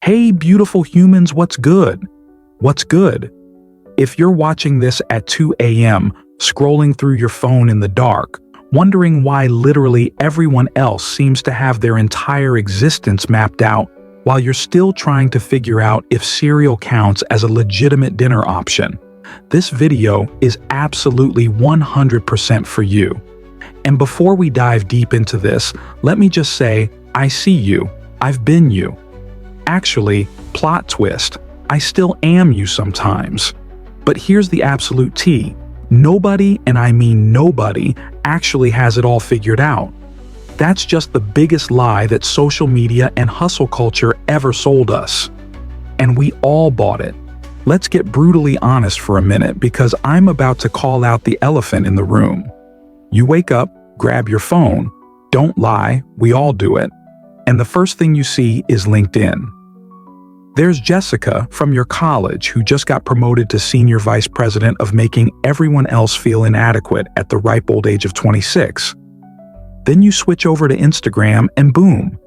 Hey, beautiful humans, what's good? What's good? If you're watching this at 2 a.m., scrolling through your phone in the dark, wondering why literally everyone else seems to have their entire existence mapped out while you're still trying to figure out if cereal counts as a legitimate dinner option, this video is absolutely 100% for you. And before we dive deep into this, let me just say, I see you. I've been you. Actually, plot twist, I still am you sometimes. But here's the absolute tea. Nobody, and I mean nobody, actually has it all figured out. That's just the biggest lie that social media and hustle culture ever sold us. And we all bought it. Let's get brutally honest for a minute because I'm about to call out the elephant in the room. You wake up, grab your phone. Don't lie, we all do it. And the first thing you see is LinkedIn. There's Jessica from your college who just got promoted to senior vice president of making everyone else feel inadequate at the ripe old age of 26. Then you switch over to Instagram and boom,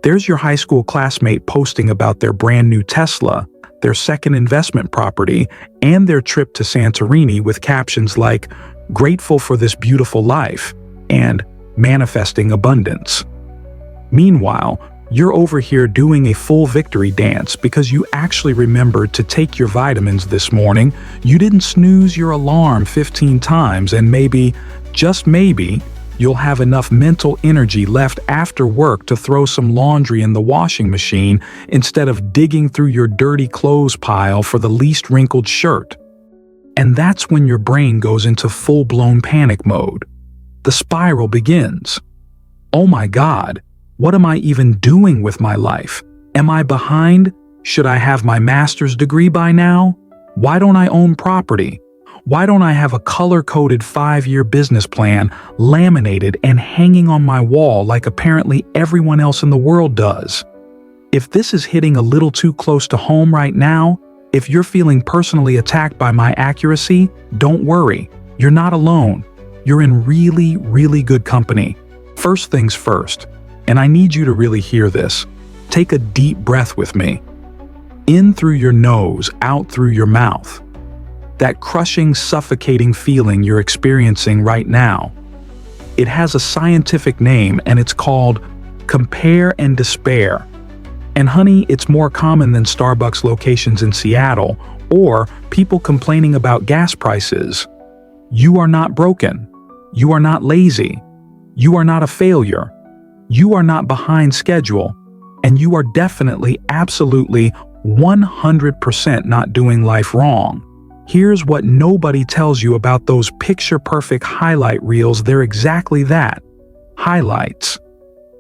there's your high school classmate posting about their brand new Tesla, their second investment property, and their trip to Santorini with captions like, "Grateful for this beautiful life," and "Manifesting abundance." Meanwhile, you're over here doing a full victory dance because you actually remembered to take your vitamins this morning, you didn't snooze your alarm 15 times, and maybe, just maybe, you'll have enough mental energy left after work to throw some laundry in the washing machine instead of digging through your dirty clothes pile for the least wrinkled shirt. And that's when your brain goes into full-blown panic mode. The spiral begins. Oh my God. What am I even doing with my life? Am I behind? Should I have my master's degree by now? Why don't I own property? Why don't I have a color-coded 5-year business plan laminated and hanging on my wall like apparently everyone else in the world does? If this is hitting a little too close to home right now, if you're feeling personally attacked by my accuracy, don't worry. You're not alone. You're in really, really good company. First things first. And I need you to really hear this. Take a deep breath with me. In through your nose, out through your mouth. That crushing, suffocating feeling you're experiencing right now. It has a scientific name and it's called compare and despair. And honey, it's more common than Starbucks locations in Seattle or people complaining about gas prices. You are not broken. You are not lazy. You are not a failure. You are not behind schedule, and you are definitely, absolutely, 100% not doing life wrong. Here's what nobody tells you about those picture-perfect highlight reels. They're exactly that. Highlights.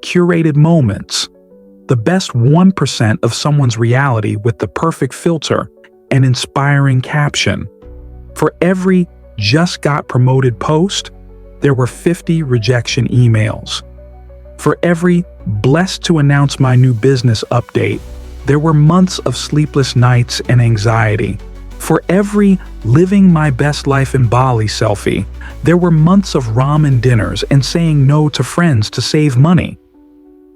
Curated moments. The best 1% of someone's reality with the perfect filter and inspiring caption. For every just got promoted post, there were 50 rejection emails. For every blessed to announce my new business update, there were months of sleepless nights and anxiety. For every living my best life in Bali selfie, there were months of ramen dinners and saying no to friends to save money.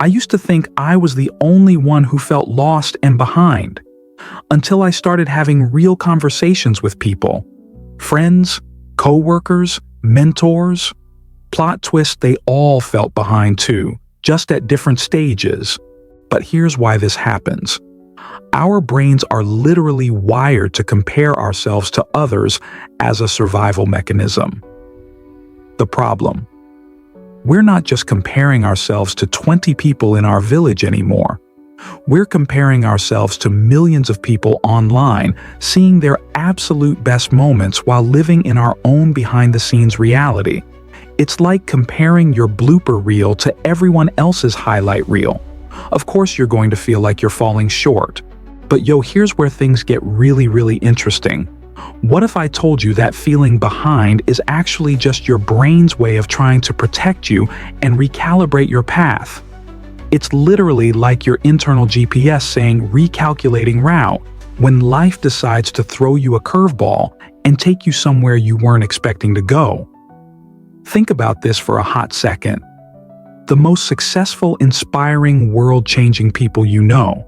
I used to think I was the only one who felt lost and behind, until I started having real conversations with people. Friends, co-workers, mentors. Plot twist, they all felt behind too, just at different stages. But here's why this happens. Our brains are literally wired to compare ourselves to others as a survival mechanism. The problem: we're not just comparing ourselves to 20 people in our village anymore. We're comparing ourselves to millions of people online, seeing their absolute best moments while living in our own behind-the-scenes reality. It's like comparing your blooper reel to everyone else's highlight reel. Of course you're going to feel like you're falling short. But yo, here's where things get really, really interesting. What if I told you that feeling behind is actually just your brain's way of trying to protect you and recalibrate your path? It's literally like your internal GPS saying recalculating route when life decides to throw you a curveball and take you somewhere you weren't expecting to go. Think about this for a hot second. The most successful, inspiring, world-changing people you know.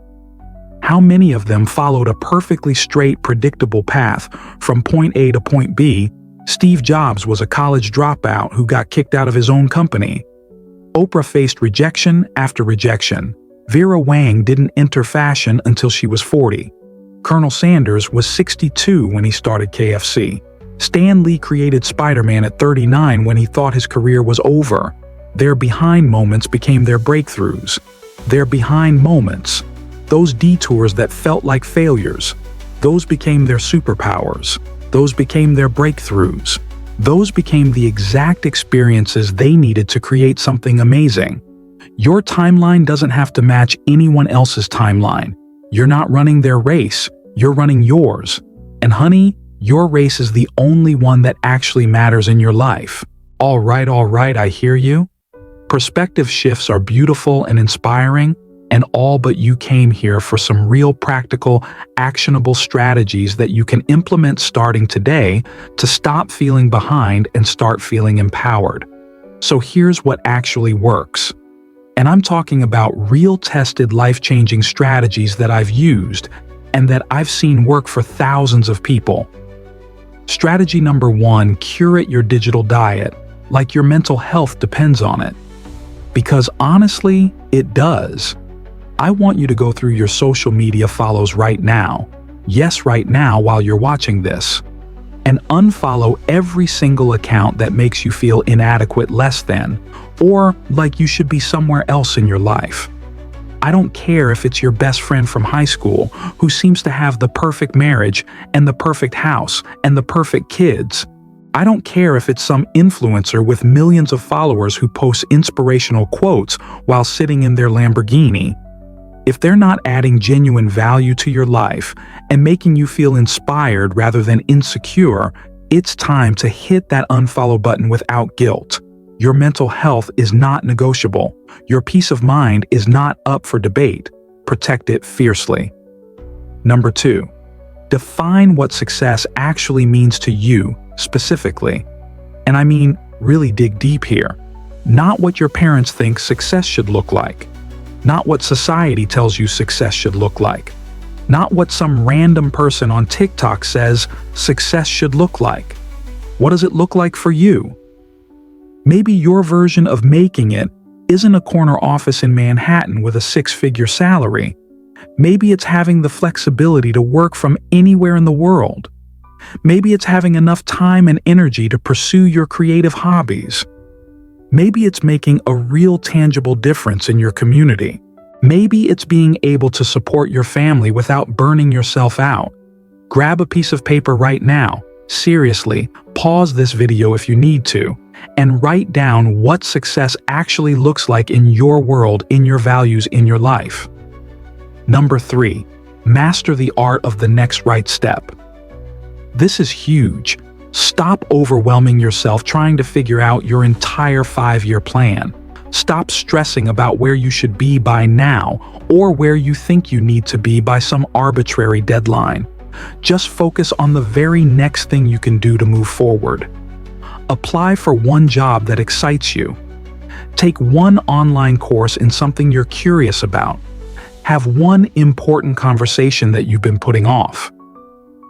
How many of them followed a perfectly straight, predictable path from point A to point B? Steve Jobs was a college dropout who got kicked out of his own company. Oprah faced rejection after rejection. Vera Wang didn't enter fashion until she was 40. Colonel Sanders was 62 when he started KFC. Stan Lee created Spider-Man at 39 when he thought his career was over. Their behind moments became their breakthroughs. Their behind moments, those detours that felt like failures, those became their superpowers. Those became their breakthroughs. Those became the exact experiences they needed to create something amazing. Your timeline doesn't have to match anyone else's timeline. You're not running their race, you're running yours. And honey, your race is the only one that actually matters in your life. All right, I hear you. Perspective shifts are beautiful and inspiring, and all but you came here for some real practical, actionable strategies that you can implement starting today to stop feeling behind and start feeling empowered. So here's what actually works. And I'm talking about real tested life-changing strategies that I've used and that I've seen work for thousands of people. Strategy number 1, curate your digital diet, like your mental health depends on it. Because honestly, it does. I want you to go through your social media follows right now. Yes, right now while you're watching this. And unfollow every single account that makes you feel inadequate, less than, or like you should be somewhere else in your life. I don't care if it's your best friend from high school who seems to have the perfect marriage and the perfect house and the perfect kids. I don't care if it's some influencer with millions of followers who posts inspirational quotes while sitting in their Lamborghini. If they're not adding genuine value to your life and making you feel inspired rather than insecure, it's time to hit that unfollow button without guilt. Your mental health is not negotiable. Your peace of mind is not up for debate. Protect it fiercely. Number 2, define what success actually means to you specifically. And I mean, really dig deep here. Not what your parents think success should look like. Not what society tells you success should look like. Not what some random person on TikTok says success should look like. What does it look like for you? Maybe your version of making it isn't a corner office in Manhattan with a 6-figure salary. Maybe it's having the flexibility to work from anywhere in the world. Maybe it's having enough time and energy to pursue your creative hobbies. Maybe it's making a real tangible difference in your community. Maybe it's being able to support your family without burning yourself out. Grab a piece of paper right now. Seriously, pause this video if you need to, and write down what success actually looks like in your world, in your values, in your life. Number 3, master the art of the next right step. This is huge. Stop overwhelming yourself trying to figure out your entire 5-year plan. Stop stressing about where you should be by now or where you think you need to be by some arbitrary deadline. Just focus on the very next thing you can do to move forward. Apply for one job that excites you. Take one online course in something you're curious about. Have one important conversation that you've been putting off.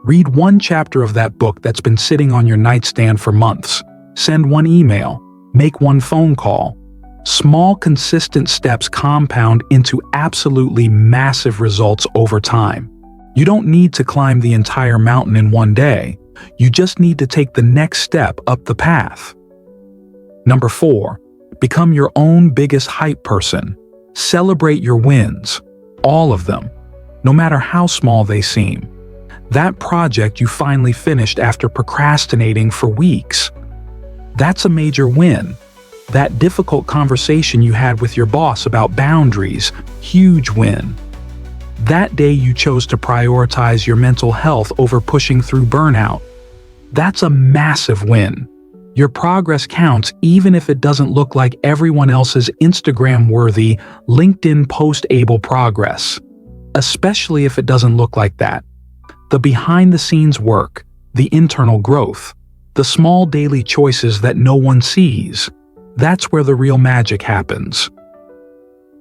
Read one chapter of that book that's been sitting on your nightstand for months. Send one email. Make one phone call. Small, consistent steps compound into absolutely massive results over time. You don't need to climb the entire mountain in one day. You just need to take the next step up the path. Number 4, become your own biggest hype person. Celebrate your wins. All of them. No matter how small they seem. That project you finally finished after procrastinating for weeks. That's a major win. That difficult conversation you had with your boss about boundaries, huge win. That day you chose to prioritize your mental health over pushing through burnout. That's a massive win. Your progress counts even if it doesn't look like everyone else's Instagram-worthy, LinkedIn post-able progress. Especially if it doesn't look like that. The behind-the-scenes work, the internal growth, the small daily choices that no one sees. That's where the real magic happens.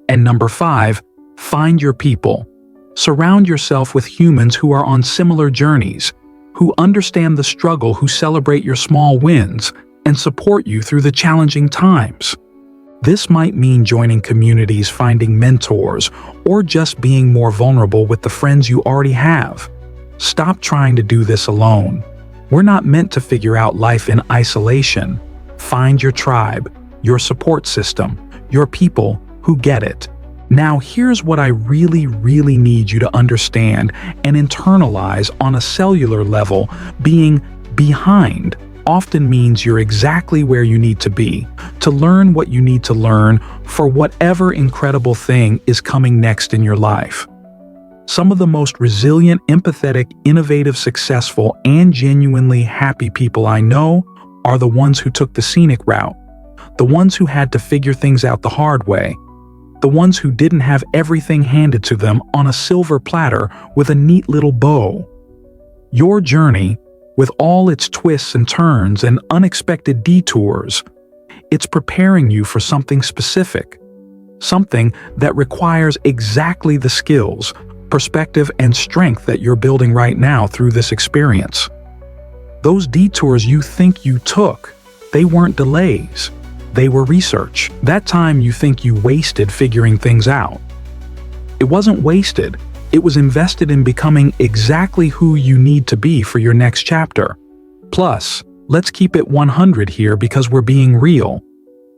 And number 5, find your people. Surround yourself with humans who are on similar journeys, who understand the struggle, who celebrate your small wins, and support you through the challenging times. This might mean joining communities, finding mentors, or just being more vulnerable with the friends you already have. Stop trying to do this alone. We're not meant to figure out life in isolation. Find your tribe, your support system, your people who get it. Now, here's what I really need you to understand and internalize on a cellular level. Being behind often means you're exactly where you need to be, to learn what you need to learn for whatever incredible thing is coming next in your life. Some of the most resilient, empathetic, innovative, successful, and genuinely happy people I know are the ones who took the scenic route, the ones who had to figure things out the hard way, the ones who didn't have everything handed to them on a silver platter with a neat little bow. Your journey, with all its twists and turns and unexpected detours, it's preparing you for something specific, something that requires exactly the skills, perspective, and strength that you're building right now through this experience. Those detours you think you took, they weren't delays. They were research. That time you think you wasted figuring things out. It wasn't wasted. It was invested in becoming exactly who you need to be for your next chapter. Plus, let's keep it 100 here because we're being real.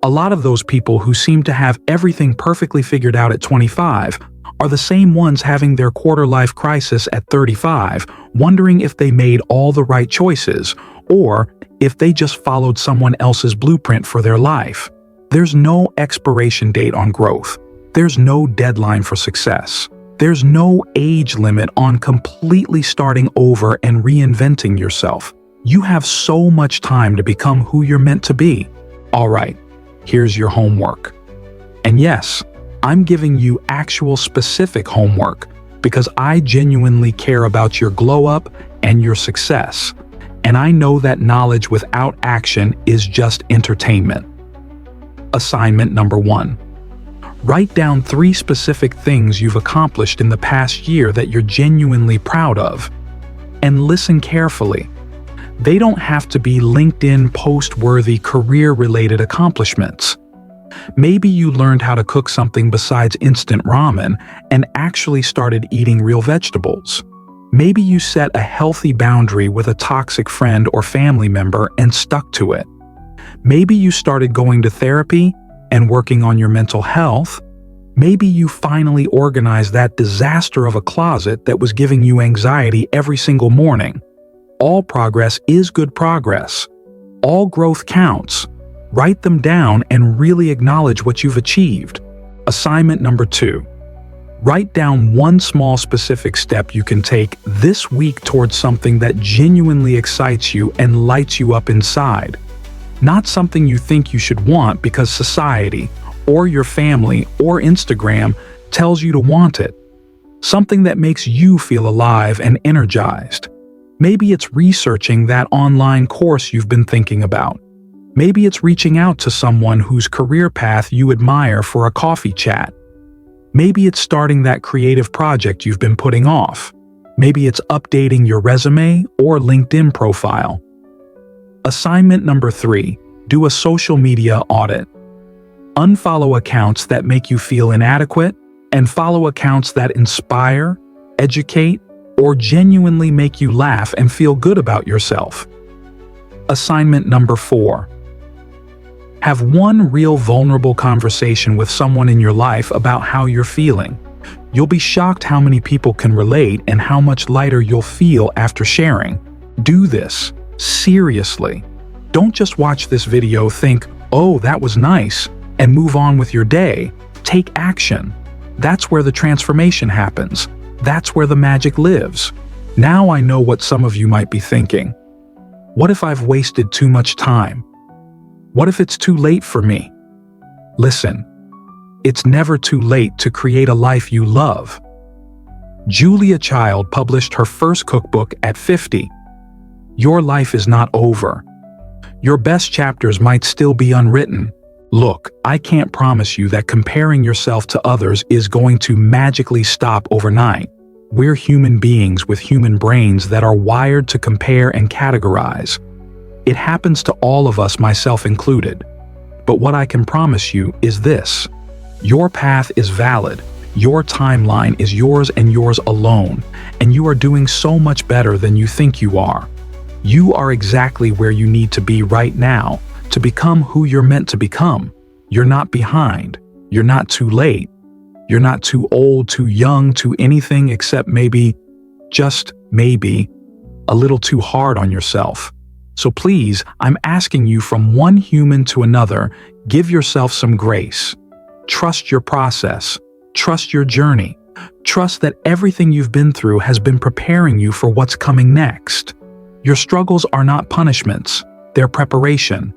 A lot of those people who seem to have everything perfectly figured out at 25 are the same ones having their quarter-life crisis at 35, wondering if they made all the right choices, or if they just followed someone else's blueprint for their life. There's no expiration date on growth. There's no deadline for success. There's no age limit on completely starting over and reinventing yourself. You have so much time to become who you're meant to be. All right, here's your homework. And yes, I'm giving you actual specific homework because I genuinely care about your glow up and your success. And I know that knowledge without action is just entertainment. Assignment number 1. Write down 3 specific things you've accomplished in the past year that you're genuinely proud of. And listen carefully. They don't have to be LinkedIn post-worthy career-related accomplishments. Maybe you learned how to cook something besides instant ramen and actually started eating real vegetables. Maybe you set a healthy boundary with a toxic friend or family member and stuck to it. Maybe you started going to therapy and working on your mental health. Maybe you finally organized that disaster of a closet that was giving you anxiety every single morning. All progress is good progress. All growth counts. Write them down and really acknowledge what you've achieved. Assignment number 2. Write down 1 small specific step you can take this week towards something that genuinely excites you and lights you up inside. Not something you think you should want because society, or your family, or Instagram tells you to want it. Something that makes you feel alive and energized. Maybe it's researching that online course you've been thinking about. Maybe it's reaching out to someone whose career path you admire for a coffee chat. Maybe it's starting that creative project you've been putting off. Maybe it's updating your resume or LinkedIn profile. Assignment number 3. Do a social media audit. Unfollow accounts that make you feel inadequate and follow accounts that inspire, educate, or genuinely make you laugh and feel good about yourself. Assignment number 4. Have 1 real vulnerable conversation with someone in your life about how you're feeling. You'll be shocked how many people can relate and how much lighter you'll feel after sharing. Do this. Seriously. Don't just watch this video, think, "Oh, that was nice," and move on with your day. Take action. That's where the transformation happens. That's where the magic lives. Now I know what some of you might be thinking. What if I've wasted too much time? What if it's too late for me? Listen, it's never too late to create a life you love. Julia Child published her first cookbook at 50. Your life is not over. Your best chapters might still be unwritten. Look, I can't promise you that comparing yourself to others is going to magically stop overnight. We're human beings with human brains that are wired to compare and categorize. It happens to all of us, myself included. But what I can promise you is this: your path is valid, your timeline is yours and yours alone, and you are doing so much better than you think you are. You are exactly where you need to be right now to become who you're meant to become. You're not behind. You're not too late. You're not too old, too young, too anything except maybe, just maybe, a little too hard on yourself. So please, I'm asking you, from one human to another, give yourself some grace. Trust your process. Trust your journey. Trust that everything you've been through has been preparing you for what's coming next. Your struggles are not punishments, they're preparation.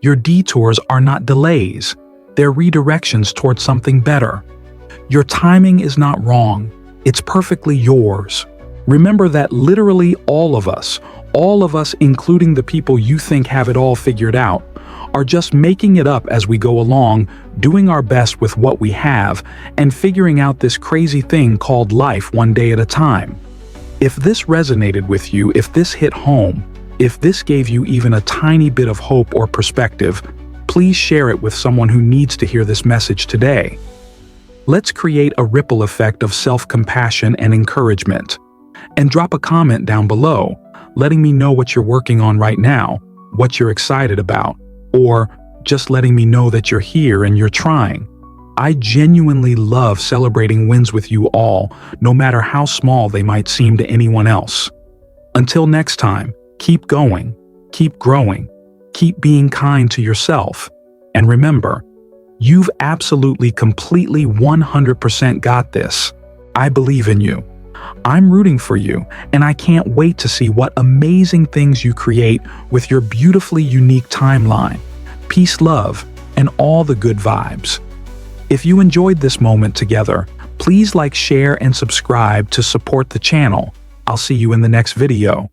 Your detours are not delays, they're redirections towards something better. Your timing is not wrong, it's perfectly yours. Remember that literally all of us, including the people you think have it all figured out, are just making it up as we go along, doing our best with what we have, and figuring out this crazy thing called life one day at a time. If this resonated with you, if this hit home, if this gave you even a tiny bit of hope or perspective, please share it with someone who needs to hear this message today. Let's create a ripple effect of self-compassion and encouragement. And drop a comment down below, letting me know what you're working on right now, what you're excited about, or just letting me know that you're here and you're trying. I genuinely love celebrating wins with you all, no matter how small they might seem to anyone else. Until next time, keep going, keep growing, keep being kind to yourself. And remember, you've absolutely, completely, 100% got this. I believe in you. I'm rooting for you, and I can't wait to see what amazing things you create with your beautifully unique timeline. Peace, love, and all the good vibes. If you enjoyed this moment together, please like, share, and subscribe to support the channel. I'll see you in the next video.